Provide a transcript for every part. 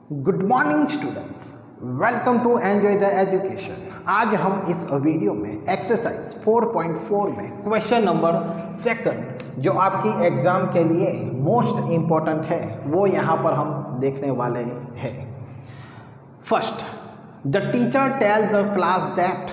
Good morning students, welcome to enjoy the education. आज हम इस वीडियो में एक्सरसाइज 4.4 में क्वेश्चन नंबर 2 जो आपकी एग्जाम के लिए मोस्ट इम्पॉर्टेंट है वो यहाँ पर हम देखने वाले हैं। First, the teacher tell the class that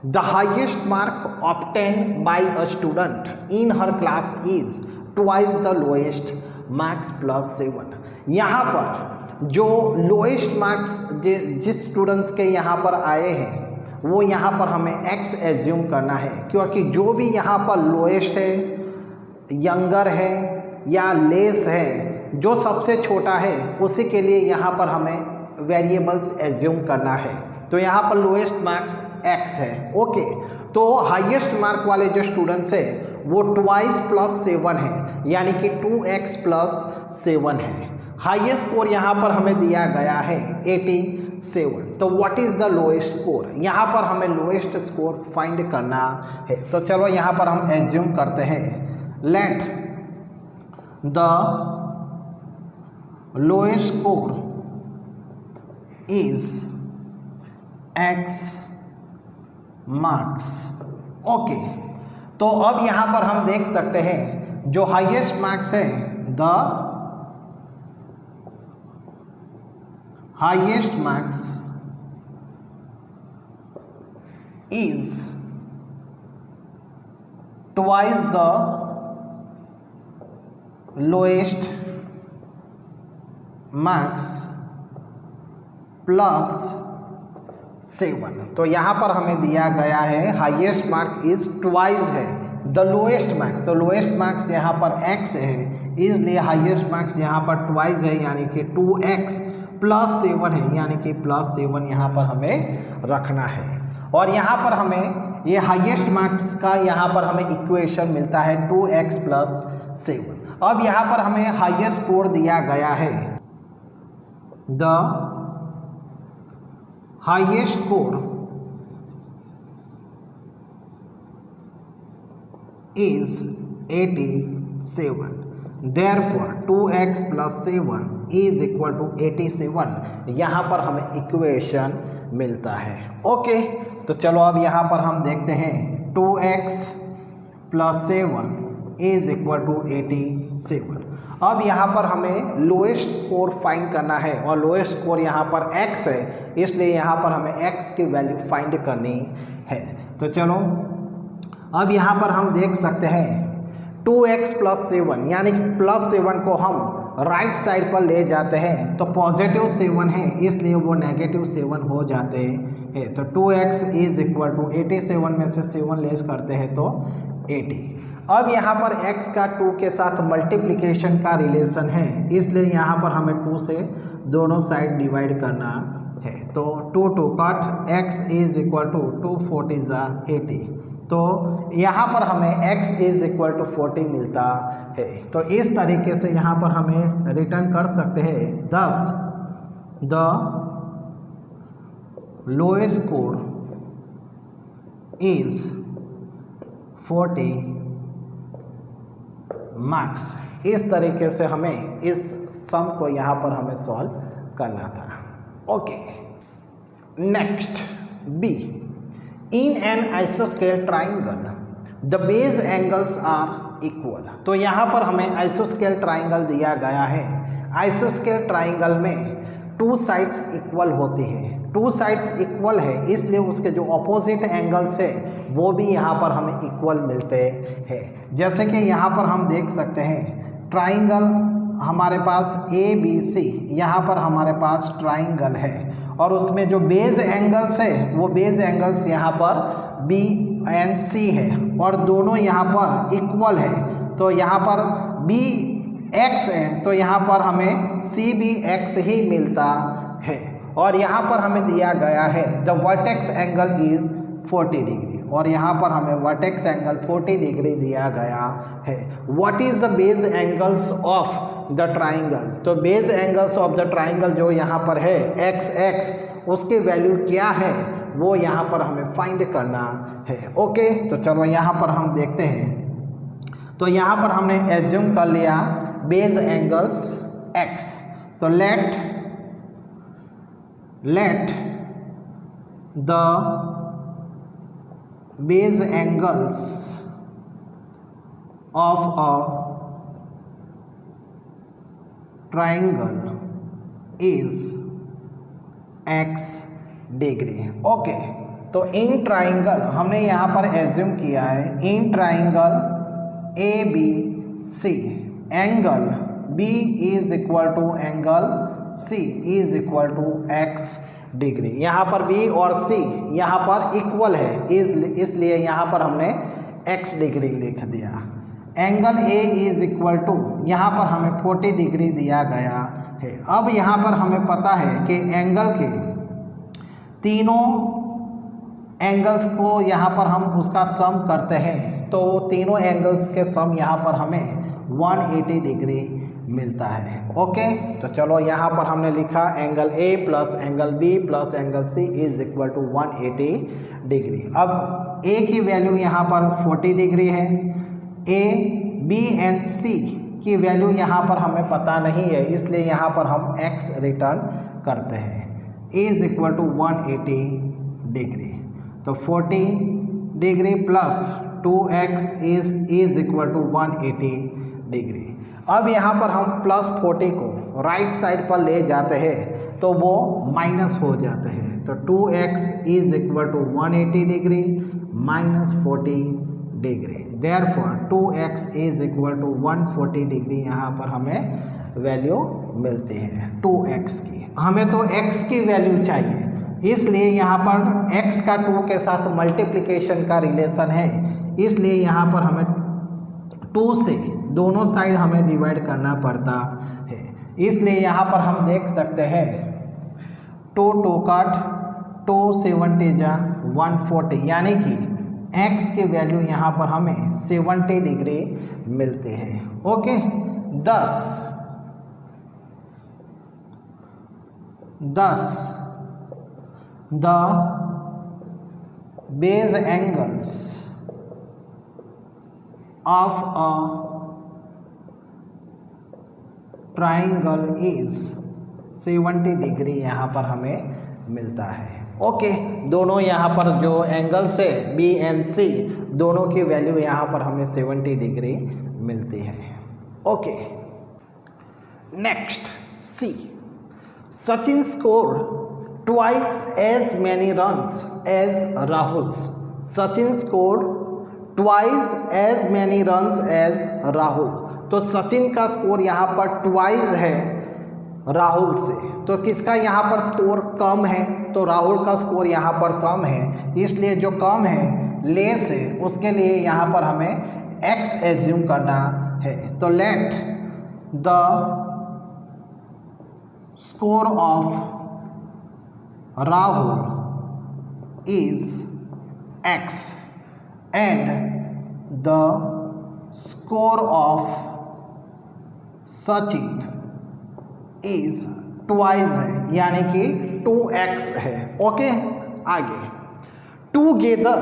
the highest mark obtain by a student in her class is twice the lowest marks plus 7। यहाँ पर जो लोएस्ट मार्क्स जिस स्टूडेंट्स के यहाँ पर आए हैं वो यहाँ पर हमें x एज्यूम करना है, क्योंकि जो भी यहाँ पर लोएस्ट है, यंगर है या लेस है, जो सबसे छोटा है उसी के लिए यहाँ पर हमें वेरिएबल्स एज्यूम करना है। तो यहाँ पर लोएस्ट मार्क्स x है। ओके, तो हाईएस्ट मार्क वाले जो स्टूडेंट्स है वो ट्वाइस प्लस 7 है, यानी कि 2x प्लस 7 है। हाईएस्ट स्कोर यहाँ पर हमें दिया गया है 87। तो what is the lowest score? यहाँ पर हमें लोएस्ट स्कोर फाइंड करना है। तो चलो यहाँ पर हम एज्यूम करते हैं, let the lowest score is x marks. Okay, तो अब यहाँ पर हम देख सकते हैं जो हाईएस्ट मार्क्स है, the highest marks is twice the lowest marks plus 7। तो यहाँ पर हमें दिया गया है हाईएस्ट मार्क इज ट्वाइस है द लोएस्ट मार्क्स। तो लोएस्ट मार्क्स यहाँ पर x है, इसलिए हाईएस्ट मार्क्स यहाँ पर ट्वाइस है, यानी कि 2x प्लस 7 है, यानी कि प्लस 7 यहाँ पर हमें रखना है। और यहाँ पर हमें ये हाईएस्ट मार्क्स का यहाँ पर हमें इक्वेशन मिलता है 2x प्लस 7। अब यहाँ पर हमें हाईएस्ट स्कोर दिया गया है, the highest score is 87। Therefore 2x plus 7 is equal to 87। यहाँ पर हमें इक्वेशन मिलता है। ओके, तो चलो अब यहाँ पर हम देखते हैं 2x plus 7 is equal to 87। अब यहाँ पर हमें लोएस्ट स्कोर फाइंड करना है, और लोएस्ट स्कोर यहाँ पर x है, इसलिए यहाँ पर हमें x की वैल्यू फाइंड करनी है। तो चलो अब यहाँ पर हम देख सकते हैं 2x प्लस 7, यानी कि प्लस 7 को हम राइट साइड पर ले जाते हैं तो पॉजिटिव 7 है, इसलिए वो नेगेटिव 7 हो जाते हैं। तो 2x इज इक्वल टू 87 में से 7 लेस करते हैं तो 80। अब यहाँ पर x का 2 के साथ मल्टीप्लिकेशन का रिलेशन है, इसलिए यहाँ पर हमें 2 से दोनों साइड डिवाइड करना है। तो 2 2 cut, x is equal to 2 40 80। तो यहाँ पर हमें x इज इक्वल टू 40 मिलता है। तो इस तरीके से यहाँ पर हमें रिटर्न कर सकते हैं, thus the lowest score is 40 marks. इस तरीके से हमें इस सम को यहाँ पर हमें सॉल्व करना था। Okay, next B, in an आइसोस्केल triangle the base angles are equal. तो यहाँ पर हमें आइसोस्केल ट्राइंगल दिया गया है। आइसोस्केल ट्राइंगल में 2 साइड्स इक्वल होती है। 2 साइड्स इक्वल है, इसलिए उसके जो ऑपोजिट एंगल्स है वो भी यहाँ पर हमें इक्वल मिलते हैं। जैसे कि यहाँ पर हम देख सकते हैं ट्राइंगल हमारे पास ABC, यहाँ पर हमारे पास ट्राइंगल है, और उसमें जो बेस एंगल्स है वो बेस एंगल्स यहाँ पर B and C है, और दोनों यहाँ पर इक्वल है। तो यहाँ पर BX है, तो यहाँ पर हमें CBX ही मिलता है। और यहाँ पर हमें दिया गया है the vertex angle is 40 degree, और यहाँ पर हमें वर्टेक्स एंगल 40 डिग्री दिया गया है। What is the base angles of the triangle? तो base angles of the triangle जो यहाँ पर है XX, उसकी वैल्यू क्या है वो यहाँ पर हमें फाइंड करना है। ओके, तो चलो यहाँ पर हम देखते हैं। तो यहाँ पर हमने एज्यूम कर लिया बेस एंगल्स x। तो let let the base angles of a triangle is x degree. Okay, तो इन ट्राइंगल हमने यहाँ पर एज्यूम किया है, in triangle A B C angle B is equal to angle C is equal to x degree. यहाँ पर B और सी यहाँ पर इक्वल है, इसलिए यहाँ पर हमने एक्स डिग्री लिख दिया। Angle A is equal to यहाँ पर हमें 40 डिग्री दिया गया है। अब यहाँ पर हमें पता है कि एंगल के तीनों एंगल्स को यहाँ पर हम उसका सम करते हैं, तो तीनों एंगल्स के सम यहाँ पर हमें 180 डिग्री मिलता है। ओके, तो चलो यहाँ पर हमने लिखा angle A plus angle B plus angle C is equal to 180 degree. अब ए की वैल्यू यहाँ पर 40 डिग्री है, ए बी एंड सी की वैल्यू यहाँ पर हमें पता नहीं है, इसलिए यहाँ पर हम x रिटर्न करते हैं। इज इक्वल टू 180 डिग्री, तो 40 degree plus 2x is equal to 180 degree. अब यहाँ पर हम प्लस 40 को राइट साइड पर ले जाते हैं तो वो माइनस हो जाते हैं, तो 2x is equal to 180 degree minus 40 degree. Therefore 2x is equal to 140 degree यहाँ पर हमें वैल्यू मिलती है 2x की। हमें तो x की वैल्यू चाहिए, इसलिए यहाँ पर x का 2 के साथ मल्टीप्लिकेशन का रिलेशन है, इसलिए यहाँ पर हमें 2 से दोनों साइड हमें डिवाइड करना पड़ता है। इसलिए यहाँ पर हम देख सकते हैं 2 2 कट 2 70 जा 140, यानी कि x की वैल्यू यहाँ पर हमें 70 डिग्री मिलते हैं। Okay, 10 the base angles of a triangle is 70 degree यहाँ पर हमें मिलता है। ओके, दोनों यहाँ पर जो एंगल्स है बी एंड सी दोनों की वैल्यू यहाँ पर हमें 70 डिग्री मिलती है। ओके, नेक्स्ट सी, Sachin scored twice as many runs as Rahul's. Sachin scored twice as many runs as Rahul. तो सचिन का स्कोर यहाँ पर ट्वाइस है राहुल से, तो किसका यहाँ पर स्कोर कम है, तो राहुल का स्कोर यहाँ पर कम है, इसलिए जो कम है लेस है उसके लिए यहाँ पर हमें x एज्यूम करना है। तो let the score of Rahul is x and the score of Sachin is twice है, यानी कि 2x है। ओके, आगे together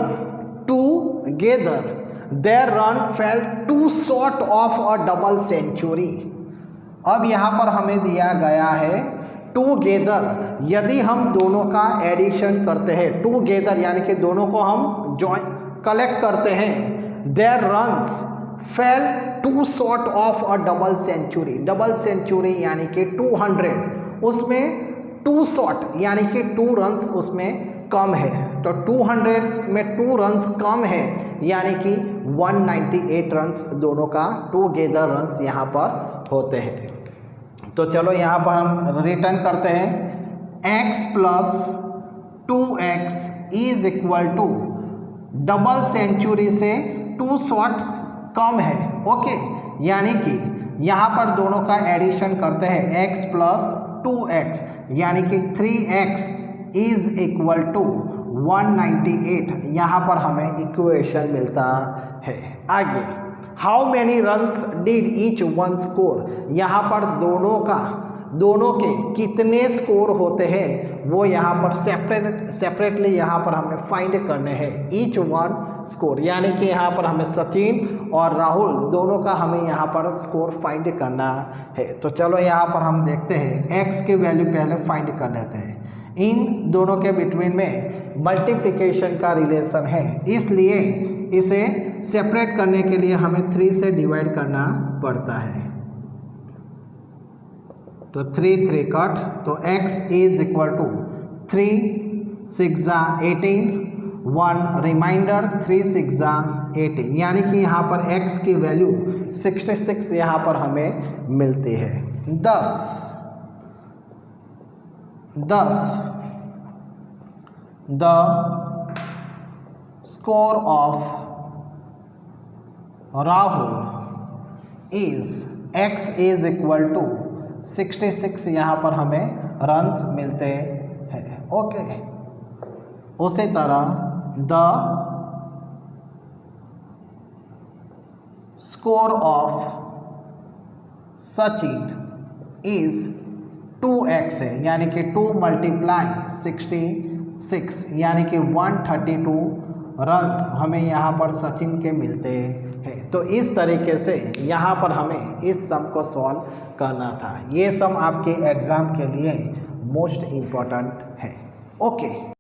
their run fell too short of a double century। अब यहाँ पर हमें दिया गया है टूगेदर, यदि हम दोनों का एडिशन करते हैं, टूगेदर यानी कि दोनों को हम जॉइन कलेक्ट करते हैं, there runs fell two short of a double century. Double century यानी कि 200, उसमें 2 शॉर्ट यानी कि 2 रन्स उसमें कम है, तो 200 में 2 रन्स कम है यानी कि 198 रन्स दोनों का टूगेदर रन्स यहाँ पर होते हैं। तो चलो यहाँ पर हम रिटर्न करते हैं, x plus 2x is equal to double century से 2 शॉट्स कम है। ओके, यानी कि यहाँ पर दोनों का एडिशन करते हैं x प्लस 2x यानी कि 3x इज इक्वल टू 198, यहाँ पर हमें इक्वेशन मिलता है। आगे how many runs did each one score, यहाँ पर दोनों के कितने स्कोर होते हैं वो यहाँ पर सेपरेटली यहाँ पर हमें फाइंड करने हैं। ईच वन स्कोर यानी कि यहाँ पर हमें सचिन और राहुल दोनों का हमें यहाँ पर स्कोर फाइंड करना है। तो चलो यहाँ पर हम देखते हैं x की वैल्यू पहले फाइंड कर लेते हैं। इन दोनों के बिटवीन में मल्टीप्लिकेशन का रिलेशन है, इसलिए इसे सेपरेट करने के लिए हमें 3 से डिवाइड करना पड़ता है। तो 3 3 कट, तो x is equal to 3 6 18, 1 remainder 3 6 18, यानी कि यहाँ पर x की वैल्यू 66 यहाँ पर हमें मिलती है। 10 the score of Rahul is x is equal to 66, यहाँ पर हमें रन्स मिलते हैं। ओके, उसी तरह the score of Sachin is 2x है, यानी कि 2 मल्टीप्लाई 66, यानी कि 132 रन्स हमें यहाँ पर सचिन के मिलते हैं। तो इस तरीके से यहाँ पर हमें इस सम को सॉल्व करना था। ये सम आपके एग्ज़ाम के लिए मोस्ट इम्पॉर्टेंट है। ओके।